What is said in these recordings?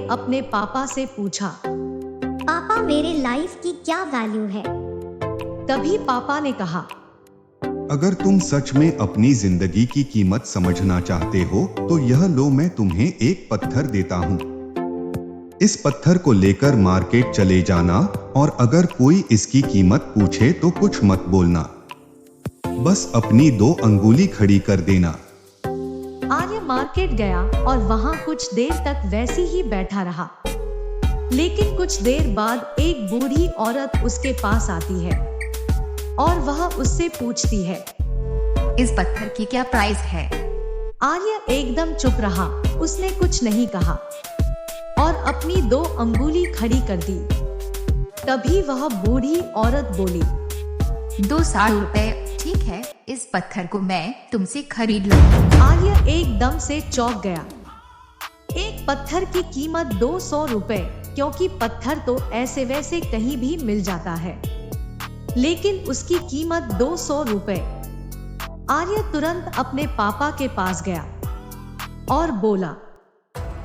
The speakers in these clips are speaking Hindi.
अपने पापा से पूछा, पापा मेरे लाइफ की क्या वैल्यू है? तभी पापा ने कहा, अगर तुम सच में अपनी जिंदगी की कीमत समझना चाहते हो तो यह लो, मैं तुम्हें एक पत्थर देता हूँ। इस पत्थर को लेकर मार्केट चले जाना और अगर कोई इसकी कीमत पूछे तो कुछ मत बोलना, बस अपनी 2 अंगुली खड़ी कर देना। आर्य मार्केट गया और वहां कुछ देर तक वैसे ही बैठा रहा। लेकिन कुछ देर बाद एक बूढ़ी औरत उसके पास आती है और वह उससे पूछती है, इस पत्थर की क्या प्राइस है? आर्य एकदम चुप रहा, उसने कुछ नहीं कहा और अपनी 2 अंगुली खड़ी कर दी। तभी वह बूढ़ी औरत बोली, 260 रुपए ठीक है, इस पत्थर को मैं तुमसे खरीद लूंगी। आर्य एकदम से चौंक गया। एक पत्थर की कीमत 200 रुपए, क्योंकि पत्थर तो ऐसे वैसे कहीं भी मिल जाता है, लेकिन उसकी कीमत 200 रुपए। आर्य तुरंत अपने पापा के पास गया और बोला,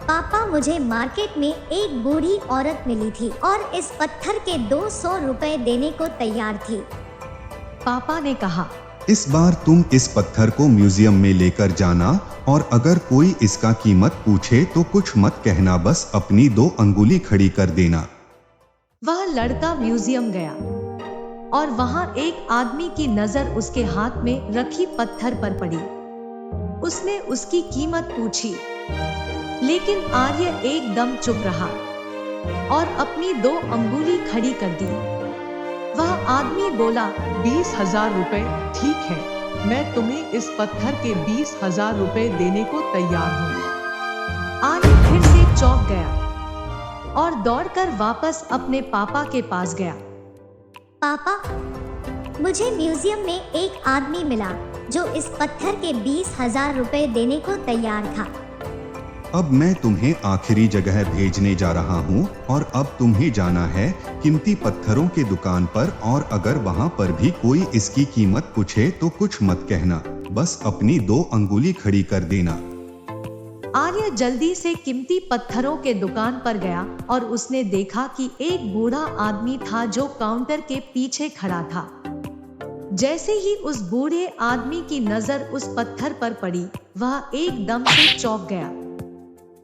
पापा मुझे मार्केट में एक बूढ़ी औरत मिली थी और इस पत्थर के 200 रुपए देने को तैयार थी। पापा ने कहा, इस बार तुम इस पत्थर को म्यूजियम में लेकर जाना और अगर कोई इसका कीमत पूछे तो कुछ मत कहना, बस अपनी 2 अंगुली खड़ी कर देना। वह लड़का म्यूजियम गया और वहां एक आदमी की नजर उसके हाथ में रखी पत्थर पर पड़ी। उसने उसकी कीमत पूछी, लेकिन आर्य एकदम चुप रहा और अपनी 2 अंगुली खड़ी कर दी। वह आदमी बोला, 20,000 रुपए ठीक है, मैं तुम्हें इस पत्थर के 20,000 रुपए देने को तैयार हूँ। आर्य फिर से चौंक गया और दौड़कर वापस अपने पापा के पास गया। पापा, मुझे म्यूजियम में एक आदमी मिला जो इस पत्थर के 20,000 रुपए देने को तैयार था। अब मैं तुम्हें आखिरी जगह भेजने जा रहा हूँ और अब तुम्हें जाना है कीमती पत्थरों के दुकान पर और अगर वहाँ पर भी कोई इसकी कीमत पूछे तो कुछ मत कहना, बस अपनी 2 अंगुली खड़ी कर देना। आर्य जल्दी से कीमती पत्थरों के दुकान पर गया और उसने देखा कि एक बूढ़ा आदमी था जो काउंटर के पीछे खड़ा था। जैसे ही उस बूढ़े आदमी की नजर उस पत्थर पर पड़ी, वह एकदम से चौंक गया।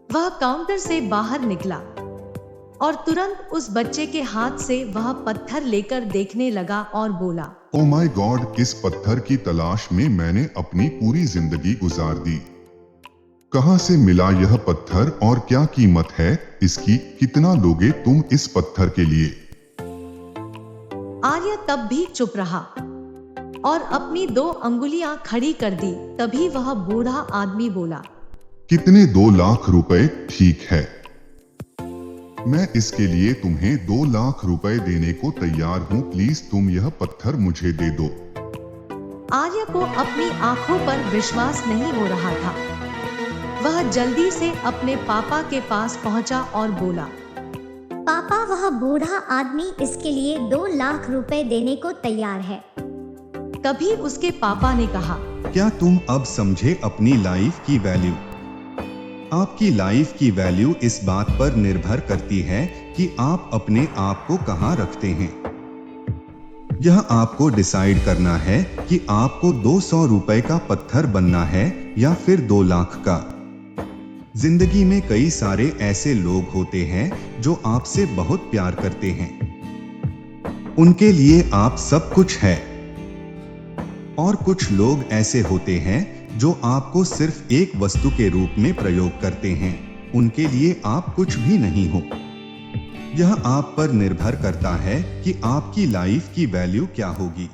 वह काउंटर से बाहर निकला और तुरंत उस बच्चे के हाथ से वह पत्थर लेकर देखने लगा और बोला, ओ माय गॉड, किस पत्थर की तलाश में मैंने अपनी पूरी जिंदगी गुजार दी। कहां से मिला यह पत्थर और क्या कीमत है इसकी? कितना लोगे तुम इस पत्थर के लिए? आर्य तब भी चुप रहा और अपनी 2 अंगुलियां खड़ी कर दी। तभी वह बूढ़ा आदमी बोला, कितने? 2 लाख रुपए ठीक है, मैं इसके लिए तुम्हें 2 लाख रुपए देने को तैयार हूँ, प्लीज तुम यह पत्थर मुझे दे दो। आर्य को अपनी आंखों पर विश्वास नहीं हो रहा था। वह जल्दी से अपने पापा के पास पहुंचा और बोला, पापा, वह बूढ़ा आदमी इसके लिए 2 लाख रुपए देने को तैयार है। तभी उसके पापा ने कहा, क्या तुम अब समझे अपनी लाइफ की वैल्यू? आपकी लाइफ की वैल्यू इस बात पर निर्भर करती है कि आप अपने आप को कहां रखते हैं। यह आपको डिसाइड करना है कि आपको 200 रुपए का पत्थर बनना है या फिर 2 लाख का। जिंदगी में कई सारे ऐसे लोग होते हैं जो आपसे बहुत प्यार करते हैं, उनके लिए आप सब कुछ है। और कुछ लोग ऐसे होते हैं जो आपको सिर्फ एक वस्तु के रूप में प्रयोग करते हैं, उनके लिए आप कुछ भी नहीं हो। यह आप पर निर्भर करता है कि आपकी लाइफ की वैल्यू क्या होगी।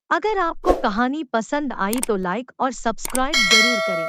अगर आपको कहानी पसंद आई तो लाइक और सब्सक्राइब जरूर करें।